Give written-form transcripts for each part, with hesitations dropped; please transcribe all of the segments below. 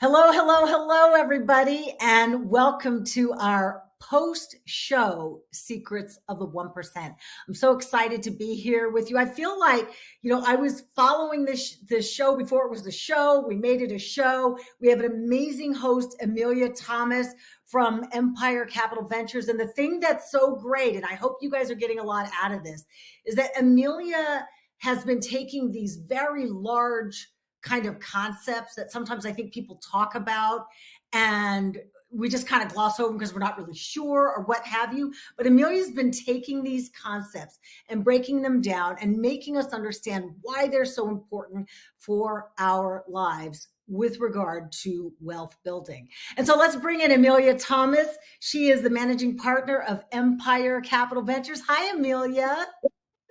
Hello, hello, hello, everybody, and welcome to our post-show Secrets of the 1%. I'm so excited to be here with you. I feel like, I was following this show before it was the show. We made it a show. We have an amazing host, Amelia Thomas from Empire Capital Ventures. And the thing that's so great, and I hope you guys are getting a lot out of this, is that Amelia has been taking these very large kind of concepts that sometimes I think people talk about and we just kind of gloss over because we're not really sure or what have you. But Amelia's been taking these concepts and breaking them down and making us understand why they're so important for our lives with regard to wealth building. And so let's bring in Amelia Thomas. She is the managing partner of Empire Capital Ventures. Hi, Amelia.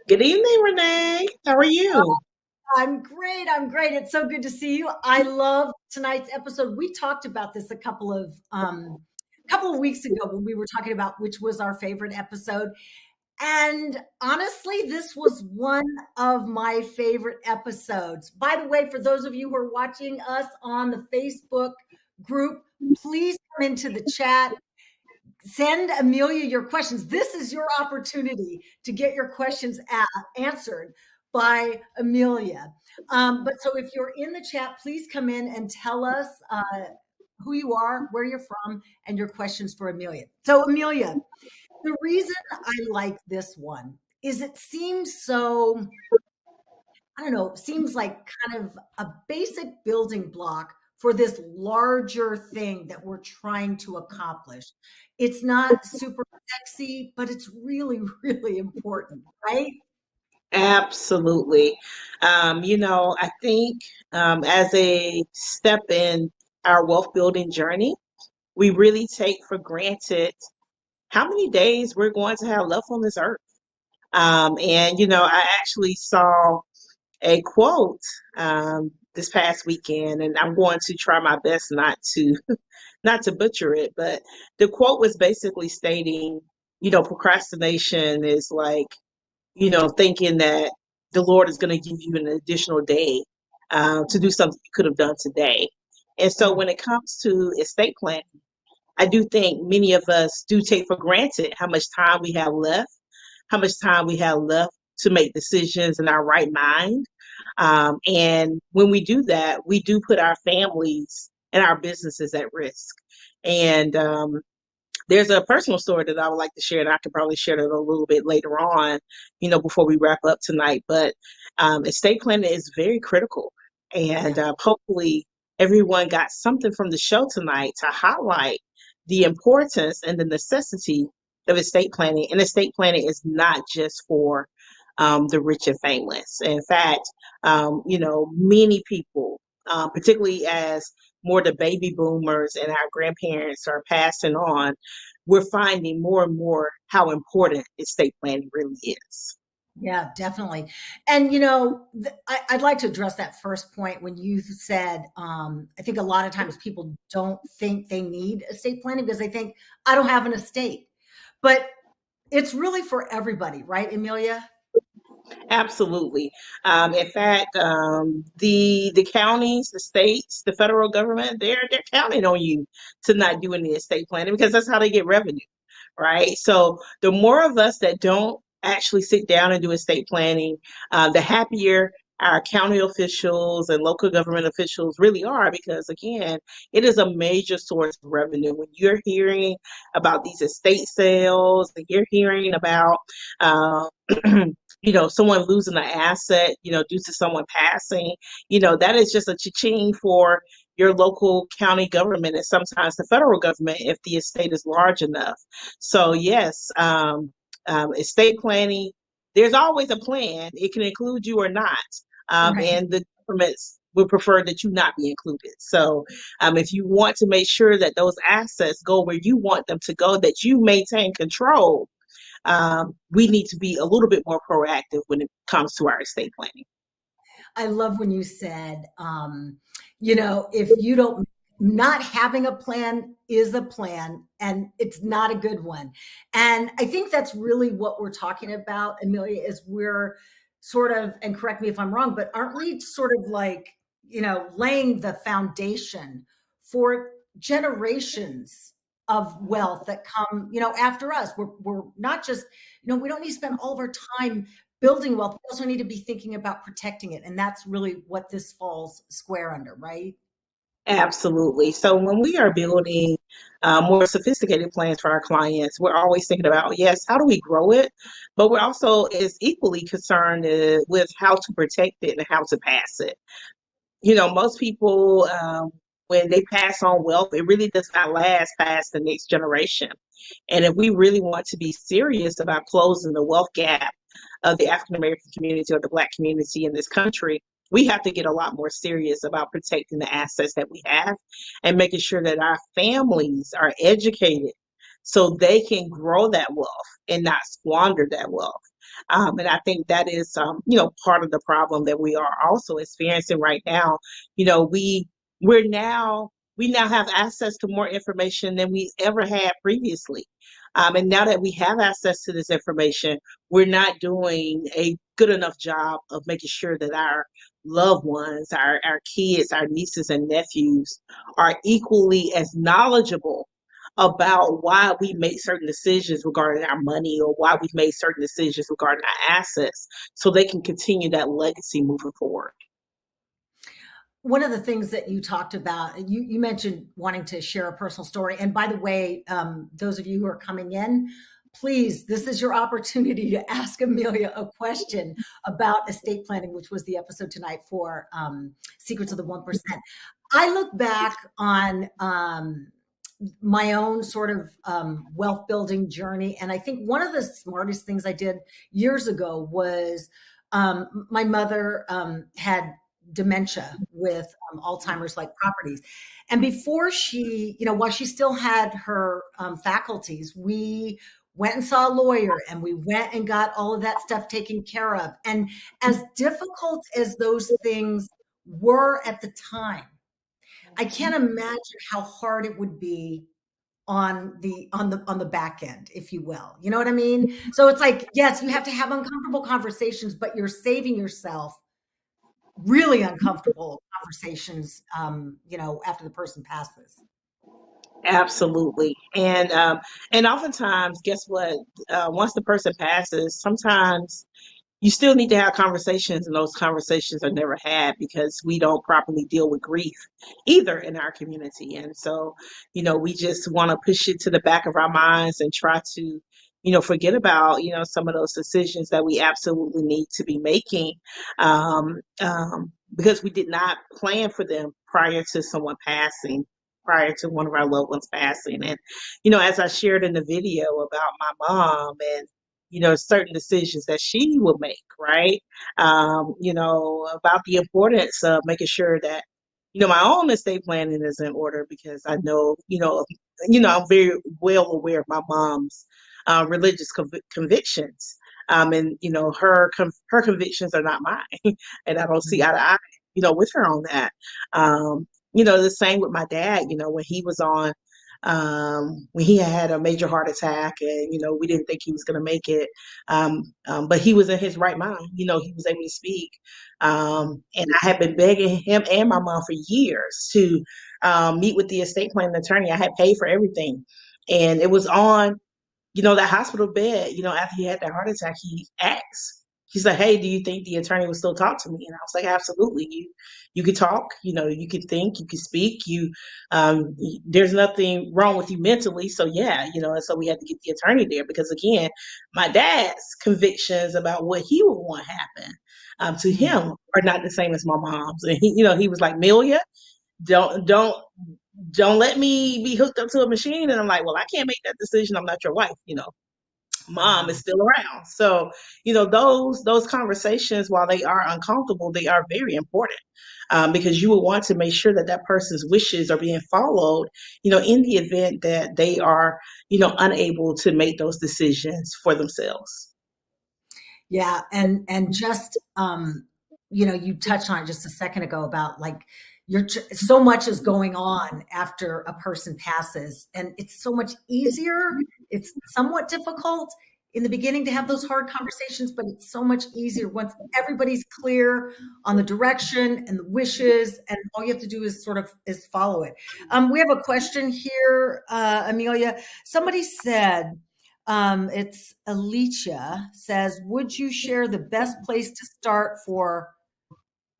Good evening, Renee. How are you? I'm great. I'm great. It's so good to see you. I love tonight's episode. We talked about this a couple of weeks ago when we were talking about which was our favorite episode. And honestly, this was one of my favorite episodes. By the way, for those of you who are watching us on the Facebook group, please come into the chat. Send Amelia your questions. This is your opportunity to get your questions answered by Amelia. But so if you're in the chat, please come in and tell us who you are, where you're from, and your questions for Amelia. So Amelia, the reason I like this one is it seems so, I don't know, seems like kind of a basic building block for this larger thing that we're trying to accomplish. It's not super sexy, but it's really, really important, right? Absolutely. I think as a step in our wealth building journey, we really take for granted how many days we're going to have left on this earth. I actually saw a quote this past weekend, and I'm going to try my best not to butcher it, but the quote was basically stating, procrastination is like thinking that the Lord is going to give you an additional day to do something you could have done today. And so when it comes to estate planning, I do think many of us do take for granted how much time we have left, how much time we have left to make decisions in our right mind. And when we do that, we do put our families and our businesses at risk. And there's a personal story that I would like to share, and I could probably share that a little bit later on, before we wrap up tonight. But estate planning is very critical. And hopefully everyone got something from the show tonight to highlight the importance and the necessity of estate planning. And estate planning is not just for the rich and famous. In fact, many people, particularly as more the baby boomers and our grandparents are passing on, we're finding more and more how important estate planning really is. Yeah, definitely. And, I'd like to address that first point when you said, I think a lot of times people don't think they need estate planning because they think, I don't have an estate. But it's really for everybody, right, Amelia? Absolutely. In fact, the counties, the states, the federal government, they're counting on you to not do any estate planning because that's how they get revenue, right? So the more of us that don't actually sit down and do estate planning, the happier our county officials and local government officials really are, because again, it is a major source of revenue. When you're hearing about these estate sales, and you're hearing about uh, someone losing an asset, due to someone passing, that is just a cha-ching for your local county government and sometimes the federal government if the estate is large enough. So yes, estate planning, there's always a plan. It can include you or not. Right. And the governments would prefer that you not be included. So if you want to make sure that those assets go where you want them to go, that you maintain control, we need to be a little bit more proactive when it comes to our estate planning. I love when you said, if you don't, not having a plan is a plan and it's not a good one. And I think that's really what we're talking about, Amelia, is we're sort of, and correct me if I'm wrong, but aren't we sort of like, laying the foundation for generations of wealth that come, after us. We're not just, we don't need to spend all of our time building wealth. We also need to be thinking about protecting it. And that's really what this falls square under, right? Absolutely. So when we are building more sophisticated plans for our clients, we're always thinking about, yes, how do we grow it? But we're also is equally concerned with how to protect it and how to pass it. Most people, when they pass on wealth, it really does not last past the next generation. And if we really want to be serious about closing the wealth gap of the African American community or the Black community in this country, we have to get a lot more serious about protecting the assets that we have and making sure that our families are educated so they can grow that wealth and not squander that wealth. And I think that is, part of the problem that we are also experiencing right now. You know, we now have access to more information than we ever had previously. And now that we have access to this information, we're not doing a good enough job of making sure that our loved ones, our kids, our nieces and nephews are equally as knowledgeable about why we made certain decisions regarding our money or why we made certain decisions regarding our assets so they can continue that legacy moving forward. One of the things that you talked about, you mentioned wanting to share a personal story. And by the way, those of you who are coming in, please, this is your opportunity to ask Amelia a question about estate planning, which was the episode tonight for Secrets of the 1%. I look back on my own sort of wealth building journey. And I think one of the smartest things I did years ago was my mother had dementia with Alzheimer's like properties. And before she, while she still had her faculties, we went and saw a lawyer and we went and got all of that stuff taken care of. And as difficult as those things were at the time, I can't imagine how hard it would be on the back end, if you will. You know what I mean? So it's like, yes, you have to have uncomfortable conversations, but you're saving yourself really uncomfortable conversations, after the person passes. Absolutely. And oftentimes, guess what? Once the person passes, sometimes you still need to have conversations, and those conversations are never had because we don't properly deal with grief either in our community. And so, we just want to push it to the back of our minds and try to, forget about, some of those decisions that we absolutely need to be making, because we did not plan for them prior to someone passing, prior to one of our loved ones passing. And, as I shared in the video about my mom and certain decisions that she will make, right? About the importance of making sure that, my own estate planning is in order because I know, I'm very well aware of my mom's religious convictions. And, her convictions are not mine. And I don't see eye to eye, with her on that. The same with my dad, when he was on when he had a major heart attack and we didn't think he was going to make it, but he was in his right mind. He was able to speak, and I had been begging him and my mom for years to meet with the estate planning attorney. I had paid for everything, and it was on that hospital bed. After he had that heart attack, he asked. He said, "Hey, do you think the attorney will still talk to me?" And I was like, "Absolutely. You could talk. You could think. You could speak. There's nothing wrong with you mentally. So yeah, And so we had to get the attorney there because again, my dad's convictions about what he would want to happen to him are not the same as my mom's. And he was like, "Amelia, don't let me be hooked up to a machine." And I'm like, "Well, I can't make that decision. I'm not your wife. Mom is still around." So, those conversations, while they are uncomfortable, they are very important because you will want to make sure that that person's wishes are being followed, in the event that they are, unable to make those decisions for themselves. Yeah. And just, you touched on it just a second ago about like, so much is going on after a person passes and it's so much easier. It's somewhat difficult. in the beginning to have those hard conversations, but it's so much easier once everybody's clear on the direction and the wishes, and all you have to do is follow it. We have a question here, Amelia. Somebody said, it's Alicia says, would you share the best place to start for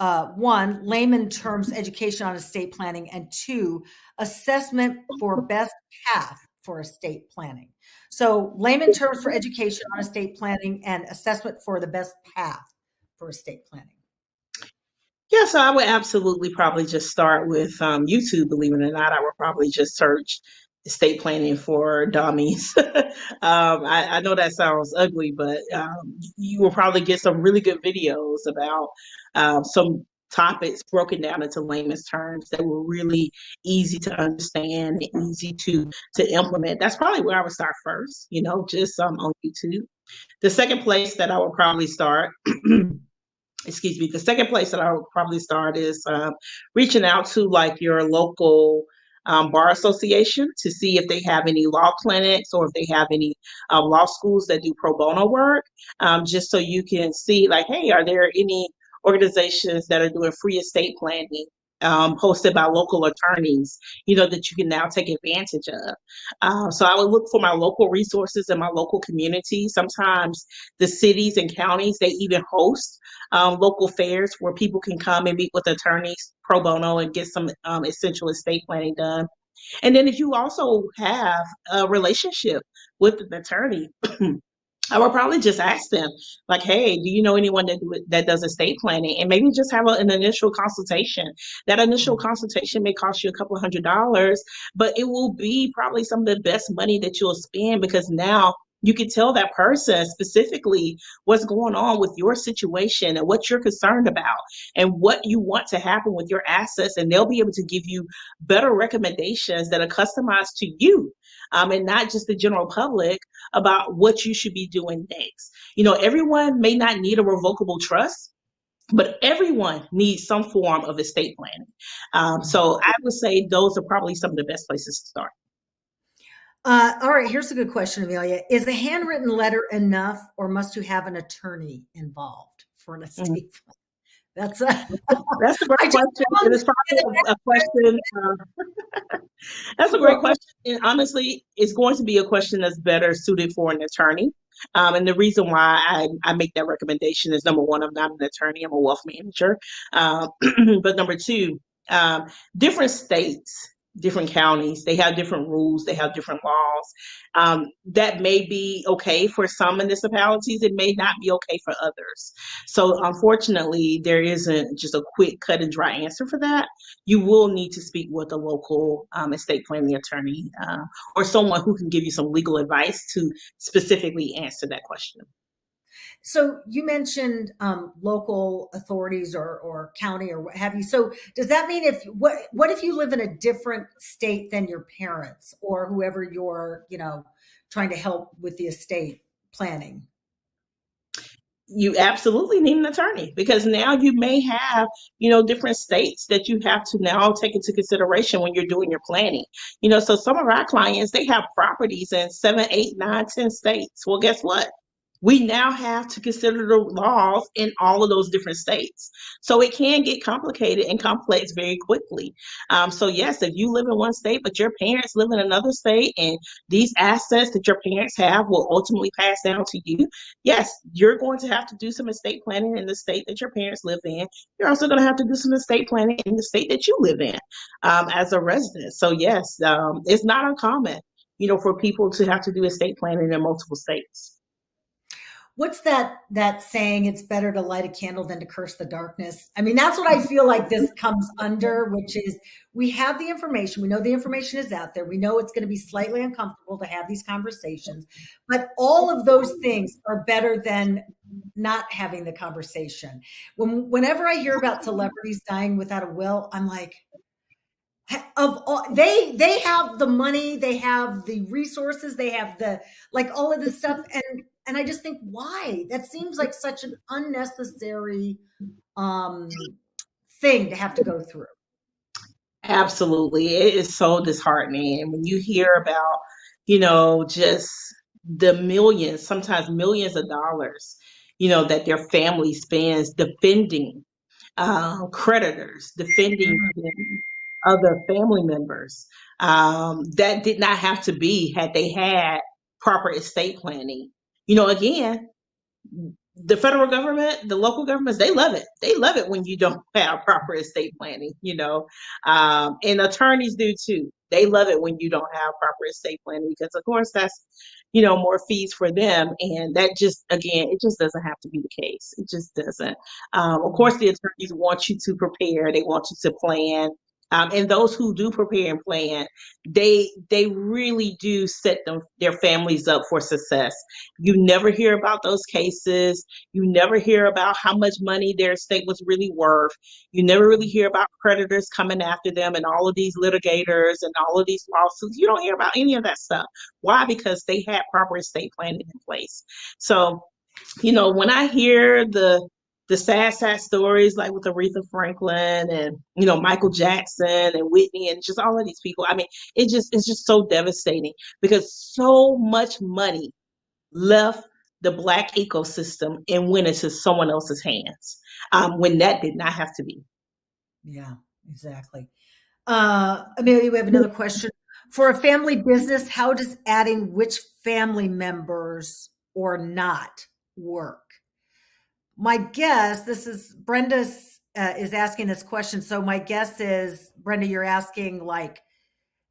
one, layman terms education on estate planning, and two, assessment for best path for estate planning? So layman terms for education on estate planning and assessment for the best path for estate planning. Yeah, so I would absolutely probably just start with YouTube. Believe it or not, I would probably just search estate planning for dummies. I know that sounds ugly, but you will probably get some really good videos about some topics broken down into layman's terms that were really easy to understand and easy to implement. That's probably where I would start first, just on YouTube. The second place that I would probably start excuse me, the second place that I would probably start is reaching out to like your local bar association to see if they have any law clinics or if they have any law schools that do pro bono work, just so you can see like, hey, are there any organizations that are doing free estate planning hosted by local attorneys, that you can now take advantage of. So I would look for my local resources in my local community. Sometimes the cities and counties, they even host local fairs where people can come and meet with attorneys pro bono and get some essential estate planning done. And then if you also have a relationship with an attorney, I would probably just ask them, like, hey, do you know anyone that does estate planning? And maybe just have an initial consultation. That initial consultation may cost you a couple $100s, but it will be probably some of the best money that you'll spend, because now you can tell that person specifically what's going on with your situation and what you're concerned about and what you want to happen with your assets. And they'll be able to give you better recommendations that are customized to you, and not just the general public, about what you should be doing next. Everyone may not need a revocable trust, but everyone needs some form of estate planning. So I would say those are probably some of the best places to start. All right, here's a good question, Amelia. Is a handwritten letter enough, or must you have an attorney involved for an estate plan? That's That's a great question. It's probably a question. That's a great question. And honestly, it's going to be a question that's better suited for an attorney. And the reason why I make that recommendation is, number one, I'm not an attorney, I'm a wealth manager. But number two, different states, different counties, they have different rules, they have different laws. That may be okay for some municipalities, it may not be okay for others. So unfortunately, there isn't just a quick cut and dry answer for that. You will need to speak with a local estate planning attorney, or someone who can give you some legal advice to specifically answer that question. So you mentioned local authorities or county or what have you. So does that mean what if you live in a different state than your parents or whoever you're, trying to help with the estate planning? You absolutely need an attorney, because now you may have, different states that you have to now take into consideration when you're doing your planning. So some of our clients, they have properties in 7, 8, 9, 10 states. Well, guess what? We now have to consider the laws in all of those different states. So it can get complicated and complex very quickly. So yes, if you live in one state, but your parents live in another state, and these assets that your parents have will ultimately pass down to you, yes, you're going to have to do some estate planning in the state that your parents live in. You're also going to have to do some estate planning in the state that you live in, as a resident. So yes, it's not uncommon, for people to have to do estate planning in multiple states. What's that saying? It's better to light a candle than to curse the darkness. I mean, that's what I feel like this comes under, which is we have the information. We know the information is out there. We know it's going to be slightly uncomfortable to have these conversations, but all of those things are better than not having the conversation. Whenever I hear about celebrities dying without a will, I'm like, they have the money, they have the resources, they have the all of this stuff, and I just think, why? That seems like such an unnecessary thing to have to go through. Absolutely. It is so disheartening. And when you hear about, just the millions, sometimes millions of dollars, that their family spends defending creditors, defending other family members. That did not have to be had they had proper estate planning. Again, the federal government, the local governments, they love it. They love it when you don't have proper estate planning, and attorneys do too. They love it when you don't have proper estate planning because, of course, that's, more fees for them. And that just, again, it just doesn't have to be the case. It just doesn't. Of course, the attorneys want you to prepare, they want you to plan. And those who do prepare and plan, they really do set their families up for success. You never hear about those cases. You never hear about how much money their estate was really worth. You never really hear about creditors coming after them and all of these litigators and all of these lawsuits. You don't hear about any of that stuff. Why? Because they had proper estate planning in place. So, when I hear the sad stories like with Aretha Franklin and Michael Jackson and Whitney and just all of these people, I mean, it's just so devastating because so much money left the Black ecosystem and went into someone else's hands, when that did not have to be. Yeah, exactly. Amelia, we have another question. For a family business, how does adding which family members or not work? My guess, this is Brenda is asking this question. So my guess is, Brenda, you're asking like,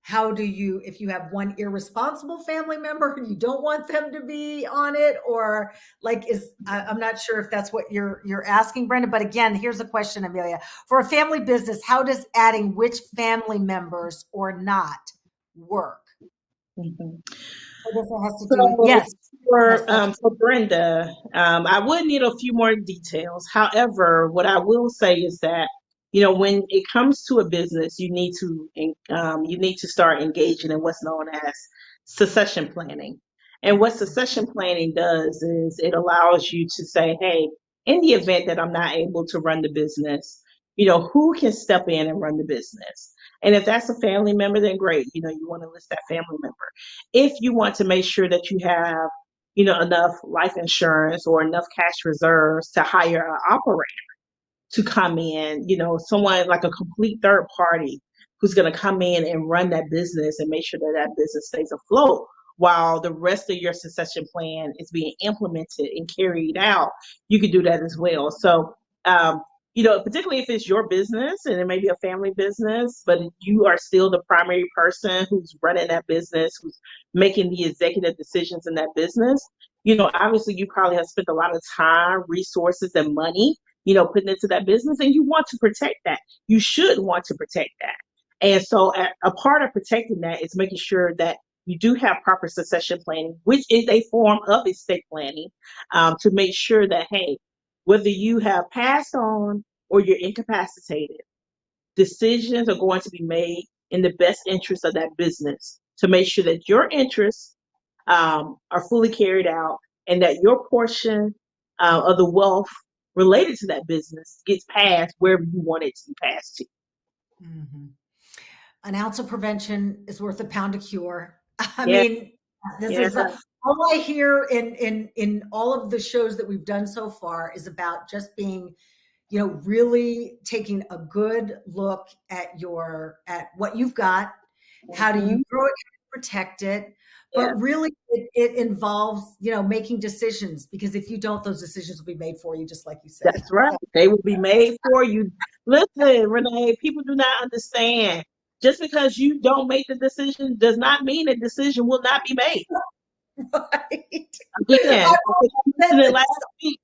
how do you, if you have one irresponsible family member and you don't want them to be on it, or like, I'm not sure if that's what you're asking, Brenda. But again, here's a question, Amelia. For a family business, how does adding which family members or not work? Mhm. I guess it has to do with, So yes. Yes, for Brenda, I would need a few more details. However, what I will say is that when it comes to a business, you need to start engaging in what's known as succession planning. And what succession planning does is it allows you to say, hey, in the event that I'm not able to run the business, who can step in and run the business? And if that's a family member, then great. You want to list that family member. If you want to make sure that you have, enough life insurance or enough cash reserves to hire an operator to come in, someone like a complete third party who's going to come in and run that business and make sure that that business stays afloat while the rest of your succession plan is being implemented and carried out, you could do that as well. So, particularly if it's your business and it may be a family business, but you are still the primary person who's running that business, who's making the executive decisions in that business, obviously you probably have spent a lot of time, resources, and money putting into that business, and you want to protect that. You should want to protect that. And so a part of protecting that is making sure that you do have proper succession planning, which is a form of estate planning, to make sure that, hey, whether you have passed on or you're incapacitated, decisions are going to be made in the best interest of that business to make sure that your interests are fully carried out and that your portion of the wealth related to that business gets passed wherever you want it to be passed to. Mhm. An ounce of prevention is worth a pound of cure. I Yeah, mean, this yeah, is all I hear in all of the shows that we've done so far is about just being, really taking a good look at what you've got. How do you mhm, grow it, protect it? yeah. But really, it involves, making decisions, because if you don't, those decisions will be made for you, just like you said. That's right. So, They will be made for you. Listen, Renee, people do not understand. Just because you don't make the decision does not mean the decision will not be made. right. Again, I've I think I said mentioned it last this. week.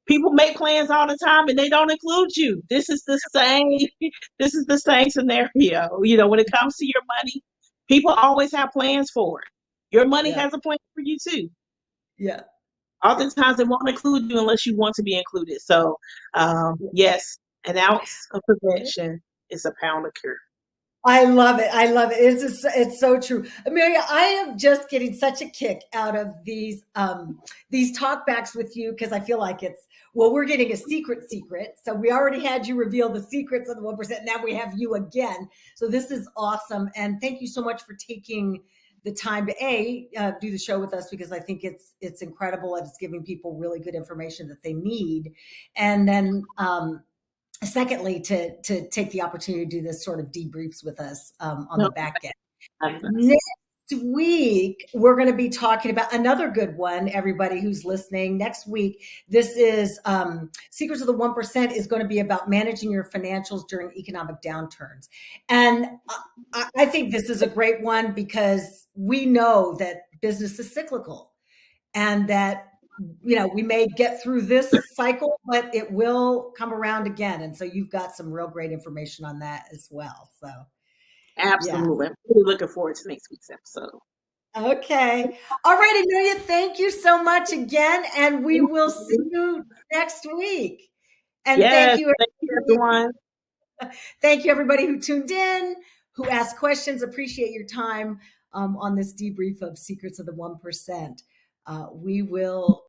People make plans all the time and they don't include you. This is the same. This is the same scenario. When it comes to your money, people always have plans for it. Your money Yeah. has a plan for you too. Yeah. Oftentimes, it won't include you unless you want to be included. So, yes, an ounce of prevention is a pound of cure. I love it. I love it. It's so true. Amelia, I am just getting such a kick out of these talkbacks with you, because I feel like we're getting a secret. So we already had you reveal the secrets of the 1%. Now we have you again. So this is awesome. And thank you so much for taking the time to do the show with us, because I think it's incredible and it's giving people really good information that they need. And then secondly, to take the opportunity to do this sort of debriefs with us on the No, back end. fabulous. Next week, we're going to be talking about another good one, everybody who's listening. Next week, this is Secrets of the 1% is going to be about managing your financials during economic downturns. And I think this is a great one because we know that business is cyclical and that we may get through this cycle, but it will come around again. And so you've got some real great information on that as well. So yeah. Absolutely. I'm really looking forward to next week's episode. Okay. All right, Amelia, thank you so much again. And we will see you next week. And Yes, thank you, everyone. thank you, everybody who tuned in, who asked questions. Appreciate your time on this debrief of Secrets of the 1%. We will